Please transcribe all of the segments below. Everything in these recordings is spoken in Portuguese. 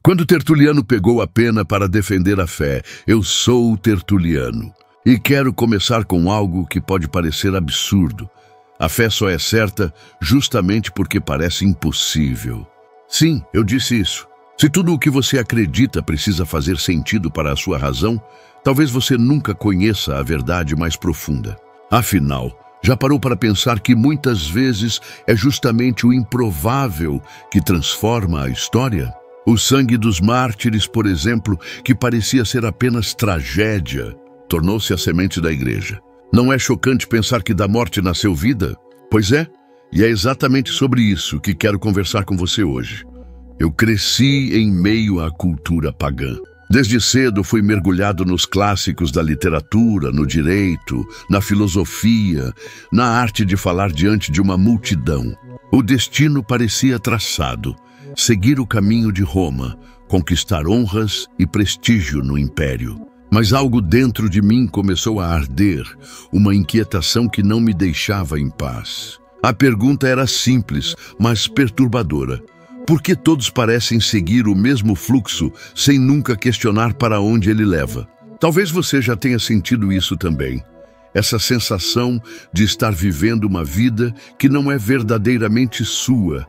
Quando Tertuliano pegou a pena para defender a fé, eu sou Tertuliano. E quero começar com algo que pode parecer absurdo. A fé só é certa justamente porque parece impossível. Sim, eu disse isso. Se tudo o que você acredita precisa fazer sentido para a sua razão, talvez você nunca conheça a verdade mais profunda. Afinal, já parou para pensar que muitas vezes é justamente o improvável que transforma a história? O sangue dos mártires, por exemplo, que parecia ser apenas tragédia, tornou-se a semente da igreja. Não é chocante pensar que da morte nasceu vida? Pois é, e é exatamente sobre isso que quero conversar com você hoje. Eu cresci em meio à cultura pagã. Desde cedo fui mergulhado nos clássicos da literatura, no direito, na filosofia, na arte de falar diante de uma multidão. O destino parecia traçado: seguir o caminho de Roma, conquistar honras e prestígio no império. Mas algo dentro de mim começou a arder, uma inquietação que não me deixava em paz. A pergunta era simples, mas perturbadora. Por que todos parecem seguir o mesmo fluxo sem nunca questionar para onde ele leva? Talvez você já tenha sentido isso também. Essa sensação de estar vivendo uma vida que não é verdadeiramente sua,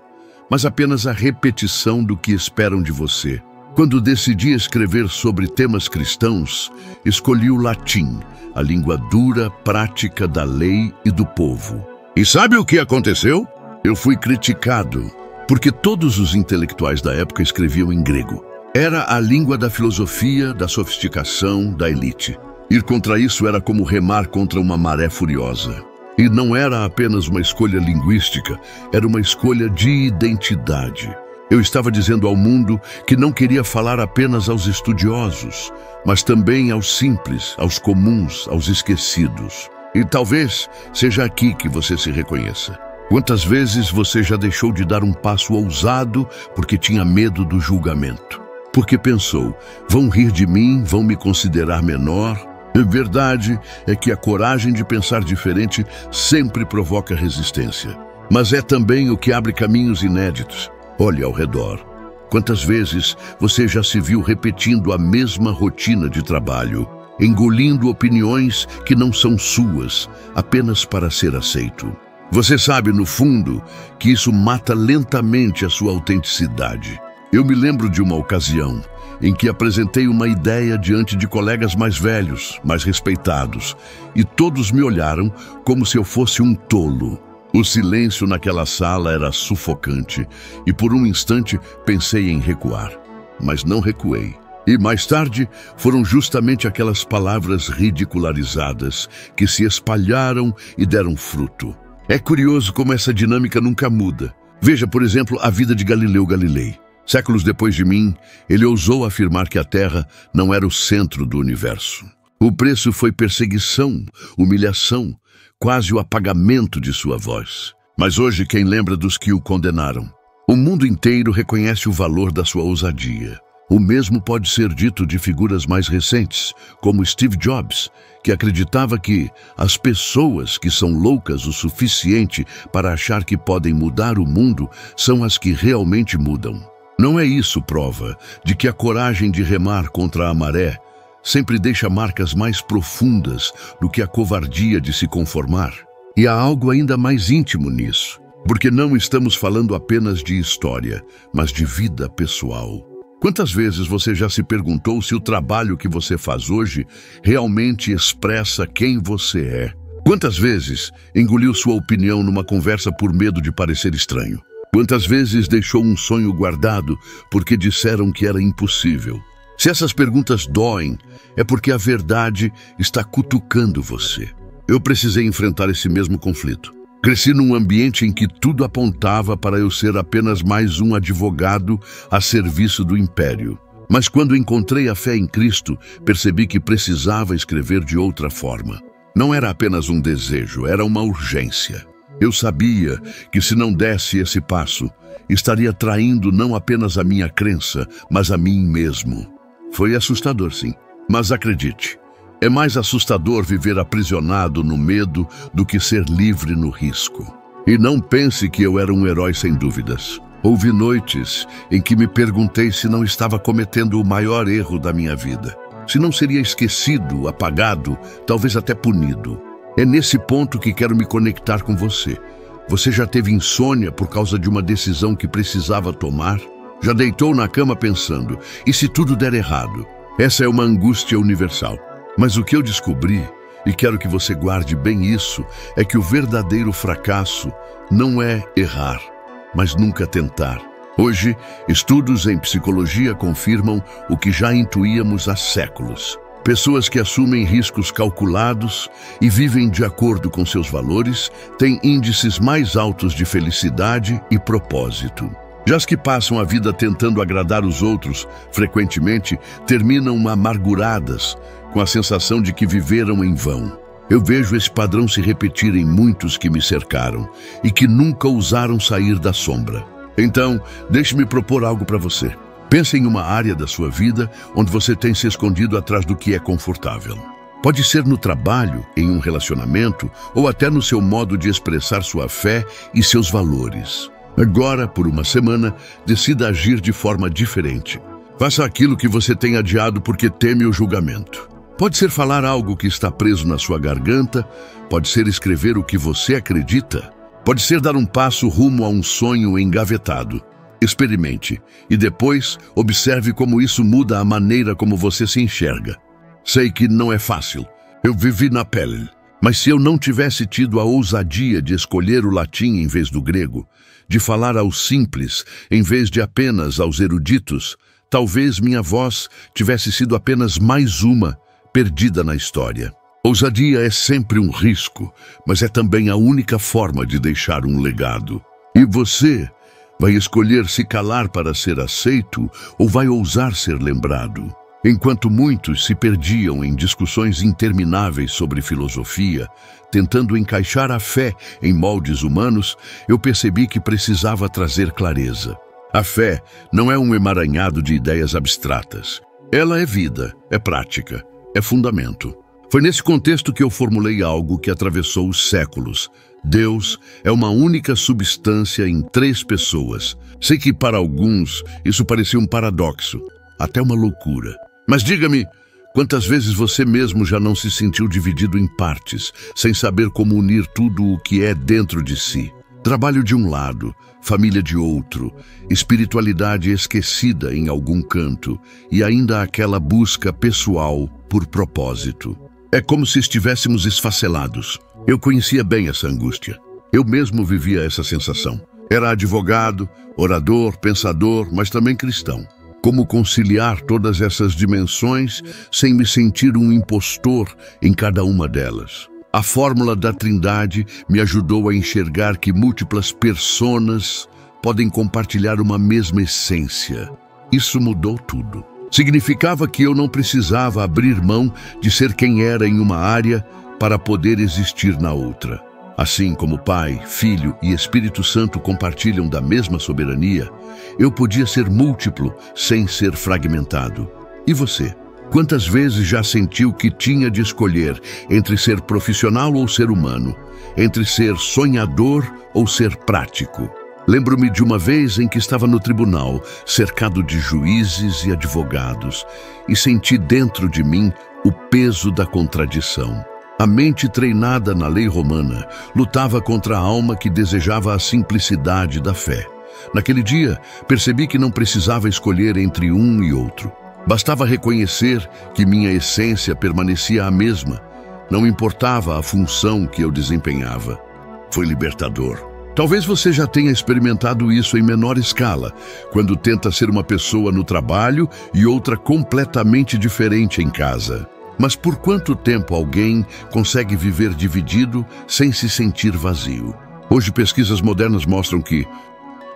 mas apenas a repetição do que esperam de você. Quando decidi escrever sobre temas cristãos, escolhi o latim, a língua dura, prática da lei e do povo. E sabe o que aconteceu? Eu fui criticado, porque todos os intelectuais da época escreviam em grego. Era a língua da filosofia, da sofisticação, da elite. Ir contra isso era como remar contra uma maré furiosa. E não era apenas uma escolha linguística, era uma escolha de identidade. Eu estava dizendo ao mundo que não queria falar apenas aos estudiosos, mas também aos simples, aos comuns, aos esquecidos. E talvez seja aqui que você se reconheça. Quantas vezes você já deixou de dar um passo ousado porque tinha medo do julgamento? Porque pensou, vão rir de mim, vão me considerar menor? A verdade é que a coragem de pensar diferente sempre provoca resistência. Mas é também o que abre caminhos inéditos. Olhe ao redor. Quantas vezes você já se viu repetindo a mesma rotina de trabalho, engolindo opiniões que não são suas, apenas para ser aceito? Você sabe, no fundo, que isso mata lentamente a sua autenticidade. Eu me lembro de uma ocasião em que apresentei uma ideia diante de colegas mais velhos, mais respeitados, e todos me olharam como se eu fosse um tolo. O silêncio naquela sala era sufocante, e por um instante pensei em recuar, mas não recuei. E mais tarde foram justamente aquelas palavras ridicularizadas que se espalharam e deram fruto. É curioso como essa dinâmica nunca muda. Veja, por exemplo, a vida de Galileu Galilei. Séculos depois de mim, ele ousou afirmar que a Terra não era o centro do universo. O preço foi perseguição, humilhação, quase o apagamento de sua voz. Mas hoje quem lembra dos que o condenaram? O mundo inteiro reconhece o valor da sua ousadia. O mesmo pode ser dito de figuras mais recentes, como Steve Jobs, que acreditava que as pessoas que são loucas o suficiente para achar que podem mudar o mundo são as que realmente mudam. Não é isso prova de que a coragem de remar contra a maré sempre deixa marcas mais profundas do que a covardia de se conformar? E há algo ainda mais íntimo nisso, porque não estamos falando apenas de história, mas de vida pessoal. Quantas vezes você já se perguntou se o trabalho que você faz hoje realmente expressa quem você é? Quantas vezes engoliu sua opinião numa conversa por medo de parecer estranho? Quantas vezes deixou um sonho guardado porque disseram que era impossível? Se essas perguntas doem, é porque a verdade está cutucando você. Eu precisei enfrentar esse mesmo conflito. Cresci num ambiente em que tudo apontava para eu ser apenas mais um advogado a serviço do império. Mas quando encontrei a fé em Cristo, percebi que precisava escrever de outra forma. Não era apenas um desejo, era uma urgência. Eu sabia que se não desse esse passo, estaria traindo não apenas a minha crença, mas a mim mesmo. Foi assustador, sim. Mas acredite, é mais assustador viver aprisionado no medo do que ser livre no risco. E não pense que eu era um herói sem dúvidas. Houve noites em que me perguntei se não estava cometendo o maior erro da minha vida. Se não seria esquecido, apagado, talvez até punido. É nesse ponto que quero me conectar com você. Você já teve insônia por causa de uma decisão que precisava tomar? Já deitou na cama pensando, e se tudo der errado? Essa é uma angústia universal. Mas o que eu descobri, e quero que você guarde bem isso, é que o verdadeiro fracasso não é errar, mas nunca tentar. Hoje, estudos em psicologia confirmam o que já intuíamos há séculos. Pessoas que assumem riscos calculados e vivem de acordo com seus valores têm índices mais altos de felicidade e propósito. Já as que passam a vida tentando agradar os outros, frequentemente terminam amarguradas, com a sensação de que viveram em vão. Eu vejo esse padrão se repetir em muitos que me cercaram e que nunca ousaram sair da sombra. Então, deixe-me propor algo para você. Pense em uma área da sua vida onde você tem se escondido atrás do que é confortável. Pode ser no trabalho, em um relacionamento ou até no seu modo de expressar sua fé e seus valores. Agora, por uma semana, decida agir de forma diferente. Faça aquilo que você tem adiado porque teme o julgamento. Pode ser falar algo que está preso na sua garganta, pode ser escrever o que você acredita, pode ser dar um passo rumo a um sonho engavetado. Experimente e depois observe como isso muda a maneira como você se enxerga. Sei que não é fácil, eu vivi na pele, mas se eu não tivesse tido a ousadia de escolher o latim em vez do grego, de falar aos simples em vez de apenas aos eruditos, talvez minha voz tivesse sido apenas mais uma perdida na história. Ousadia é sempre um risco, mas é também a única forma de deixar um legado. E você vai escolher se calar para ser aceito ou vai ousar ser lembrado? Enquanto muitos se perdiam em discussões intermináveis sobre filosofia, tentando encaixar a fé em moldes humanos, eu percebi que precisava trazer clareza. A fé não é um emaranhado de ideias abstratas. Ela é vida, é prática, é fundamento. Foi nesse contexto que eu formulei algo que atravessou os séculos. Deus é uma única substância em 3 pessoas. Sei que para alguns isso parecia um paradoxo, até uma loucura. Mas diga-me, quantas vezes você mesmo já não se sentiu dividido em partes, sem saber como unir tudo o que é dentro de si? Trabalho de um lado, família de outro, espiritualidade esquecida em algum canto e ainda aquela busca pessoal por propósito. É como se estivéssemos esfacelados. Eu conhecia bem essa angústia. Eu mesmo vivia essa sensação. Era advogado, orador, pensador, mas também cristão. Como conciliar todas essas dimensões sem me sentir um impostor em cada uma delas? A fórmula da Trindade me ajudou a enxergar que múltiplas personas podem compartilhar uma mesma essência. Isso mudou tudo. Significava que eu não precisava abrir mão de ser quem era em uma área para poder existir na outra. Assim como Pai, Filho e Espírito Santo compartilham da mesma soberania, eu podia ser múltiplo sem ser fragmentado. E você? Quantas vezes já sentiu que tinha de escolher entre ser profissional ou ser humano, entre ser sonhador ou ser prático? Lembro-me de uma vez em que estava no tribunal, cercado de juízes e advogados, e senti dentro de mim o peso da contradição. A mente treinada na lei romana lutava contra a alma que desejava a simplicidade da fé. Naquele dia, percebi que não precisava escolher entre um e outro. Bastava reconhecer que minha essência permanecia a mesma. Não importava a função que eu desempenhava. Foi libertador. Talvez você já tenha experimentado isso em menor escala, quando tenta ser uma pessoa no trabalho e outra completamente diferente em casa. Mas por quanto tempo alguém consegue viver dividido sem se sentir vazio? Hoje, pesquisas modernas mostram que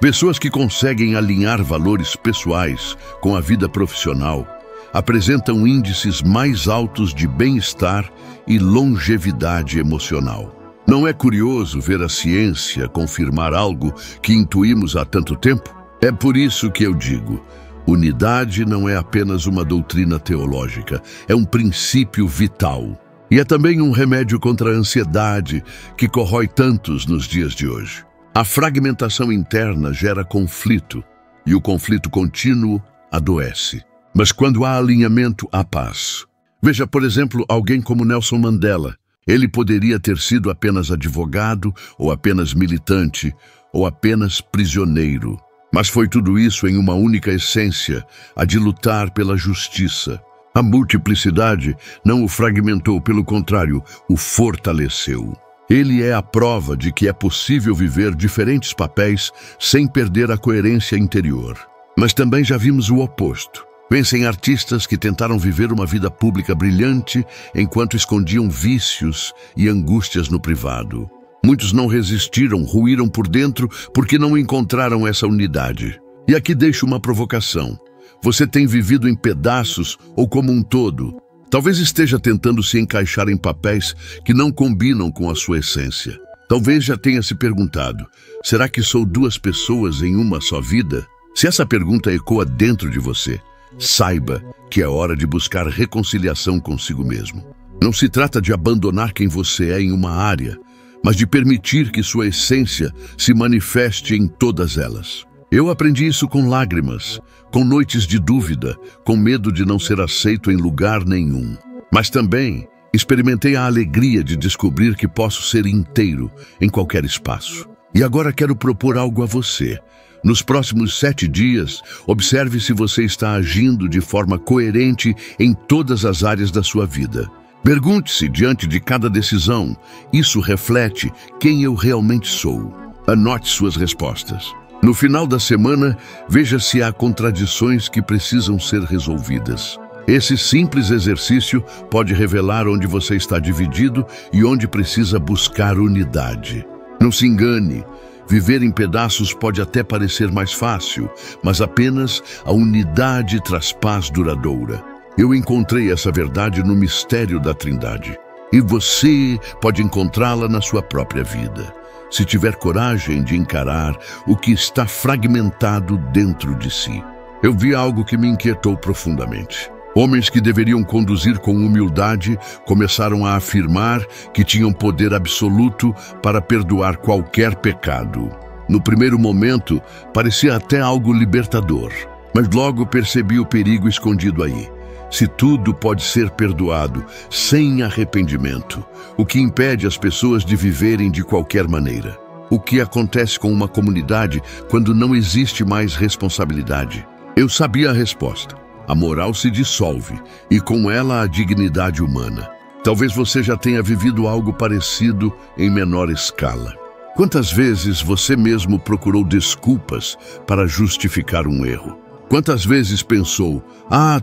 pessoas que conseguem alinhar valores pessoais com a vida profissional apresentam índices mais altos de bem-estar e longevidade emocional. Não é curioso ver a ciência confirmar algo que intuímos há tanto tempo? É por isso que eu digo, unidade não é apenas uma doutrina teológica, é um princípio vital. E é também um remédio contra a ansiedade que corrói tantos nos dias de hoje. A fragmentação interna gera conflito, e o conflito contínuo adoece. Mas quando há alinhamento, há paz. Veja, por exemplo, alguém como Nelson Mandela. Ele poderia ter sido apenas advogado, ou apenas militante, ou apenas prisioneiro. Mas foi tudo isso em uma única essência, a de lutar pela justiça. A multiplicidade não o fragmentou, pelo contrário, o fortaleceu. Ele é a prova de que é possível viver diferentes papéis sem perder a coerência interior. Mas também já vimos o oposto. Pense em artistas que tentaram viver uma vida pública brilhante enquanto escondiam vícios e angústias no privado. Muitos não resistiram, ruíram por dentro porque não encontraram essa unidade. E aqui deixo uma provocação. Você tem vivido em pedaços ou como um todo? Talvez esteja tentando se encaixar em papéis que não combinam com a sua essência. Talvez já tenha se perguntado, será que sou duas pessoas em uma só vida? Se essa pergunta ecoa dentro de você, saiba que é hora de buscar reconciliação consigo mesmo. Não se trata de abandonar quem você é em uma área, mas de permitir que sua essência se manifeste em todas elas. Eu aprendi isso com lágrimas, com noites de dúvida, com medo de não ser aceito em lugar nenhum. Mas também experimentei a alegria de descobrir que posso ser inteiro em qualquer espaço. E agora quero propor algo a você. Nos próximos 7 dias, observe se você está agindo de forma coerente em todas as áreas da sua vida. Pergunte-se diante de cada decisão, isso reflete quem eu realmente sou. Anote suas respostas. No final da semana, veja se há contradições que precisam ser resolvidas. Esse simples exercício pode revelar onde você está dividido e onde precisa buscar unidade. Não se engane, viver em pedaços pode até parecer mais fácil, mas apenas a unidade traz paz duradoura. Eu encontrei essa verdade no mistério da Trindade. E você pode encontrá-la na sua própria vida, se tiver coragem de encarar o que está fragmentado dentro de si. Eu vi algo que me inquietou profundamente. Homens que deveriam conduzir com humildade começaram a afirmar que tinham poder absoluto para perdoar qualquer pecado. No primeiro momento, parecia até algo libertador, mas logo percebi o perigo escondido aí. Se tudo pode ser perdoado sem arrependimento, o que impede as pessoas de viverem de qualquer maneira? O que acontece com uma comunidade quando não existe mais responsabilidade? Eu sabia a resposta. A moral se dissolve e com ela a dignidade humana. Talvez você já tenha vivido algo parecido em menor escala. Quantas vezes você mesmo procurou desculpas para justificar um erro? Quantas vezes pensou,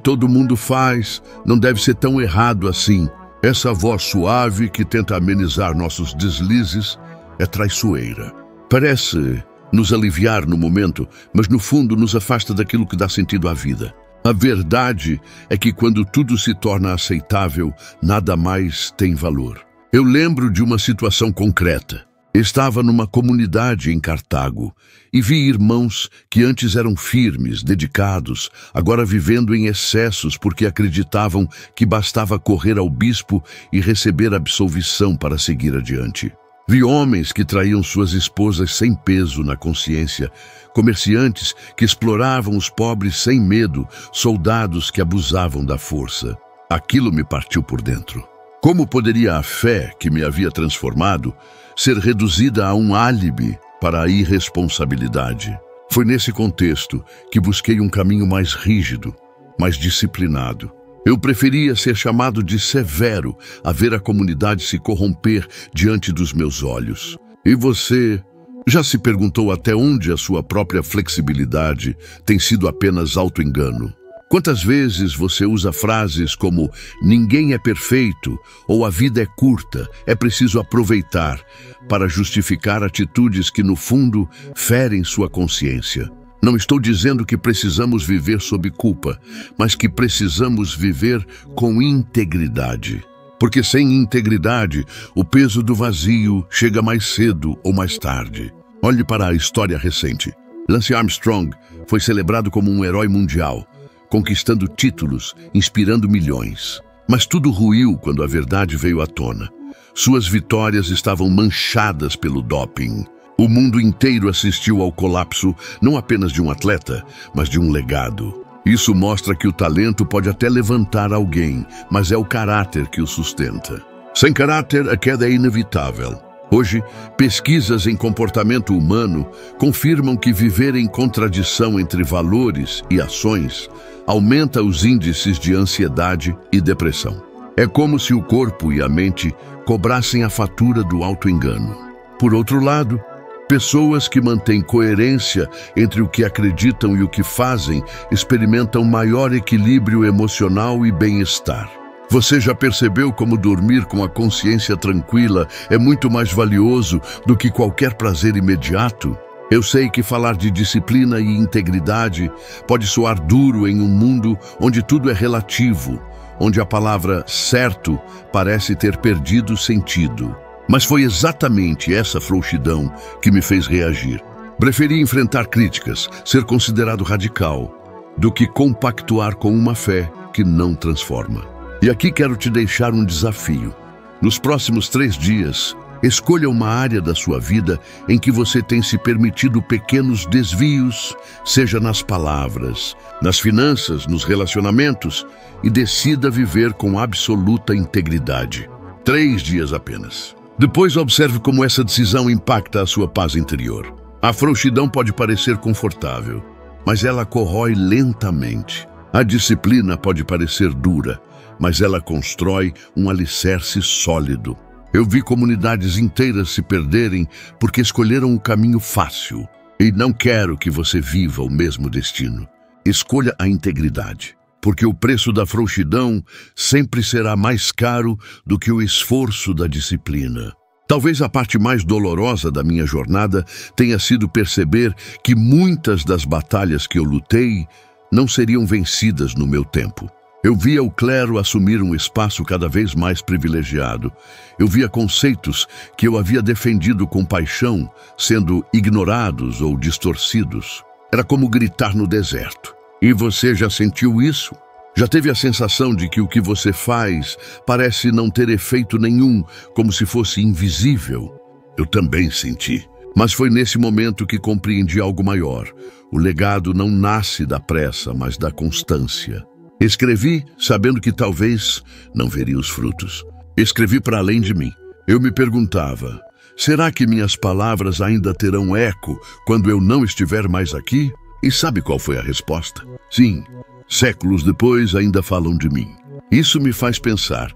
todo mundo faz, não deve ser tão errado assim. Essa voz suave que tenta amenizar nossos deslizes é traiçoeira. Parece nos aliviar no momento, mas no fundo nos afasta daquilo que dá sentido à vida. A verdade é que quando tudo se torna aceitável, nada mais tem valor. Eu lembro de uma situação concreta. Estava numa comunidade em Cartago e vi irmãos que antes eram firmes, dedicados, agora vivendo em excessos porque acreditavam que bastava correr ao bispo e receber absolvição para seguir adiante. Vi homens que traíam suas esposas sem peso na consciência, comerciantes que exploravam os pobres sem medo, soldados que abusavam da força. Aquilo me partiu por dentro. Como poderia a fé que me havia transformado ser reduzida a um álibi para a irresponsabilidade? Foi nesse contexto que busquei um caminho mais rígido, mais disciplinado. Eu preferia ser chamado de severo a ver a comunidade se corromper diante dos meus olhos. E você já se perguntou até onde a sua própria flexibilidade tem sido apenas auto-engano? Quantas vezes você usa frases como "ninguém é perfeito" ou "a vida é curta, é preciso aproveitar" para justificar atitudes que, no fundo, ferem sua consciência? Não estou dizendo que precisamos viver sob culpa, mas que precisamos viver com integridade. Porque sem integridade, o peso do vazio chega mais cedo ou mais tarde. Olhe para a história recente. Lance Armstrong foi celebrado como um herói mundial, conquistando títulos, inspirando milhões. Mas tudo ruiu quando a verdade veio à tona. Suas vitórias estavam manchadas pelo doping. O mundo inteiro assistiu ao colapso não apenas de um atleta, mas de um legado. Isso mostra que o talento pode até levantar alguém, mas é o caráter que o sustenta. Sem caráter, a queda é inevitável. Hoje, pesquisas em comportamento humano confirmam que viver em contradição entre valores e ações aumenta os índices de ansiedade e depressão. É como se o corpo e a mente cobrassem a fatura do auto-engano. Por outro lado, pessoas que mantêm coerência entre o que acreditam e o que fazem experimentam maior equilíbrio emocional e bem-estar. Você já percebeu como dormir com a consciência tranquila é muito mais valioso do que qualquer prazer imediato? Eu sei que falar de disciplina e integridade pode soar duro em um mundo onde tudo é relativo, onde a palavra certo parece ter perdido sentido. Mas foi exatamente essa frouxidão que me fez reagir. Preferi enfrentar críticas, ser considerado radical, do que compactuar com uma fé que não transforma. E aqui quero te deixar um desafio. Nos próximos 3 dias, escolha uma área da sua vida em que você tem se permitido pequenos desvios, seja nas palavras, nas finanças, nos relacionamentos, e decida viver com absoluta integridade. 3 dias apenas. Depois observe como essa decisão impacta a sua paz interior. A frouxidão pode parecer confortável, mas ela corrói lentamente. A disciplina pode parecer dura, mas ela constrói um alicerce sólido. Eu vi comunidades inteiras se perderem porque escolheram o caminho fácil. E não quero que você viva o mesmo destino. Escolha a integridade, porque o preço da frouxidão sempre será mais caro do que o esforço da disciplina. Talvez a parte mais dolorosa da minha jornada tenha sido perceber que muitas das batalhas que eu lutei não seriam vencidas no meu tempo. Eu via o clero assumir um espaço cada vez mais privilegiado. Eu via conceitos que eu havia defendido com paixão sendo ignorados ou distorcidos. Era como gritar no deserto. E você já sentiu isso? Já teve a sensação de que o que você faz parece não ter efeito nenhum, como se fosse invisível? Eu também senti. Mas foi nesse momento que compreendi algo maior. O legado não nasce da pressa, mas da constância. Escrevi sabendo que talvez não veria os frutos. Escrevi para além de mim. Eu me perguntava, será que minhas palavras ainda terão eco quando eu não estiver mais aqui? E sabe qual foi a resposta? Sim, séculos depois ainda falam de mim. Isso me faz pensar,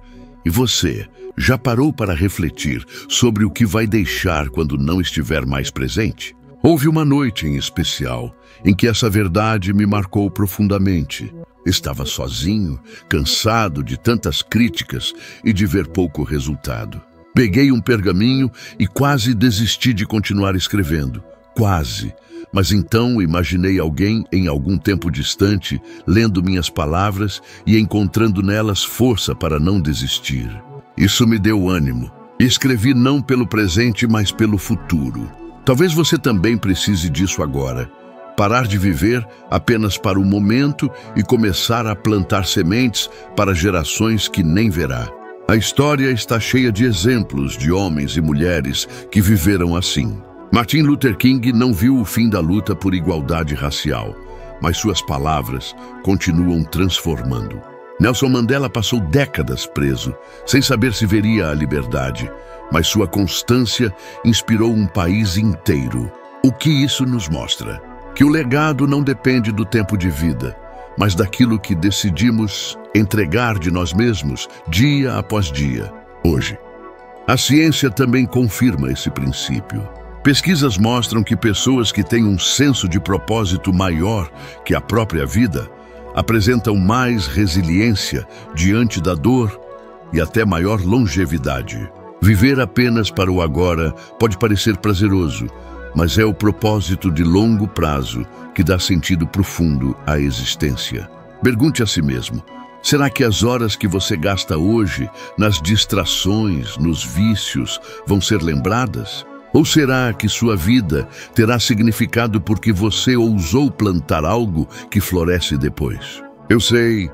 e você já parou para refletir sobre o que vai deixar quando não estiver mais presente? Houve uma noite em especial em que essa verdade me marcou profundamente. Estava sozinho, cansado de tantas críticas e de ver pouco resultado. Peguei um pergaminho e quase desisti de continuar escrevendo. Quase. Mas então imaginei alguém em algum tempo distante, lendo minhas palavras e encontrando nelas força para não desistir. Isso me deu ânimo. Escrevi não pelo presente, mas pelo futuro. Talvez você também precise disso agora. Parar de viver apenas para o momento e começar a plantar sementes para gerações que nem verá. A história está cheia de exemplos de homens e mulheres que viveram assim. Martin Luther King não viu o fim da luta por igualdade racial, mas suas palavras continuam transformando. Nelson Mandela passou décadas preso, sem saber se veria a liberdade, mas sua constância inspirou um país inteiro. O que isso nos mostra? Que o legado não depende do tempo de vida, mas daquilo que decidimos entregar de nós mesmos dia após dia, hoje. A ciência também confirma esse princípio. Pesquisas mostram que pessoas que têm um senso de propósito maior que a própria vida apresentam mais resiliência diante da dor e até maior longevidade. Viver apenas para o agora pode parecer prazeroso, mas é o propósito de longo prazo que dá sentido profundo à existência. Pergunte a si mesmo, será que as horas que você gasta hoje nas distrações, nos vícios, vão ser lembradas? Ou será que sua vida terá significado porque você ousou plantar algo que floresce depois? Eu sei,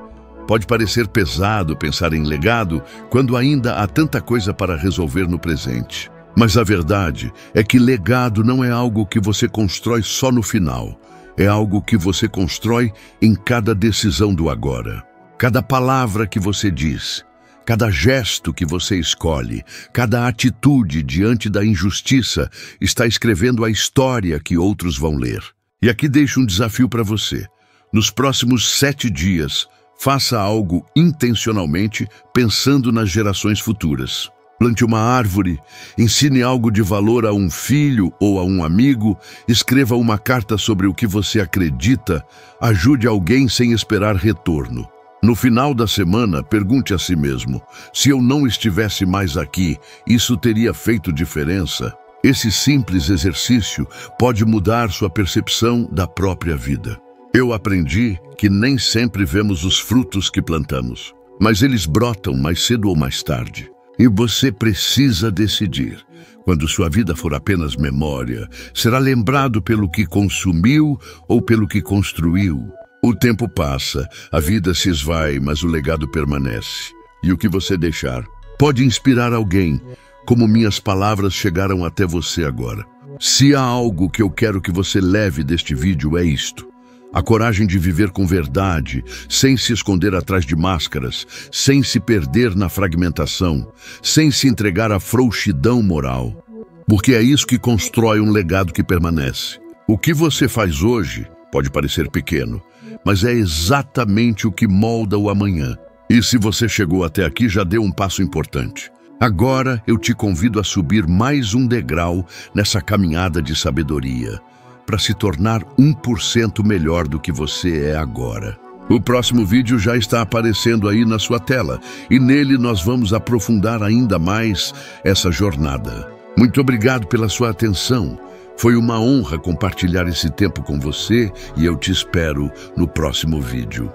pode parecer pesado pensar em legado quando ainda há tanta coisa para resolver no presente. Mas a verdade é que legado não é algo que você constrói só no final. É algo que você constrói em cada decisão do agora. Cada palavra que você diz, cada gesto que você escolhe, cada atitude diante da injustiça está escrevendo a história que outros vão ler. E aqui deixo um desafio para você. Nos próximos 7 dias, faça algo intencionalmente pensando nas gerações futuras. Plante uma árvore, ensine algo de valor a um filho ou a um amigo, escreva uma carta sobre o que você acredita, ajude alguém sem esperar retorno. No final da semana, pergunte a si mesmo, se eu não estivesse mais aqui, isso teria feito diferença? Esse simples exercício pode mudar sua percepção da própria vida. Eu aprendi que nem sempre vemos os frutos que plantamos, mas eles brotam mais cedo ou mais tarde. E você precisa decidir. Quando sua vida for apenas memória, será lembrado pelo que consumiu ou pelo que construiu. O tempo passa, a vida se esvai, mas o legado permanece. E o que você deixar pode inspirar alguém, como minhas palavras chegaram até você agora. Se há algo que eu quero que você leve deste vídeo é isto. A coragem de viver com verdade, sem se esconder atrás de máscaras, sem se perder na fragmentação, sem se entregar à frouxidão moral. Porque é isso que constrói um legado que permanece. O que você faz hoje pode parecer pequeno, mas é exatamente o que molda o amanhã. E se você chegou até aqui, já deu um passo importante. Agora eu te convido a subir mais um degrau nessa caminhada de sabedoria, para se tornar 1% melhor do que você é agora. O próximo vídeo já está aparecendo aí na sua tela, e nele nós vamos aprofundar ainda mais essa jornada. Muito obrigado pela sua atenção. Foi uma honra compartilhar esse tempo com você e eu te espero no próximo vídeo.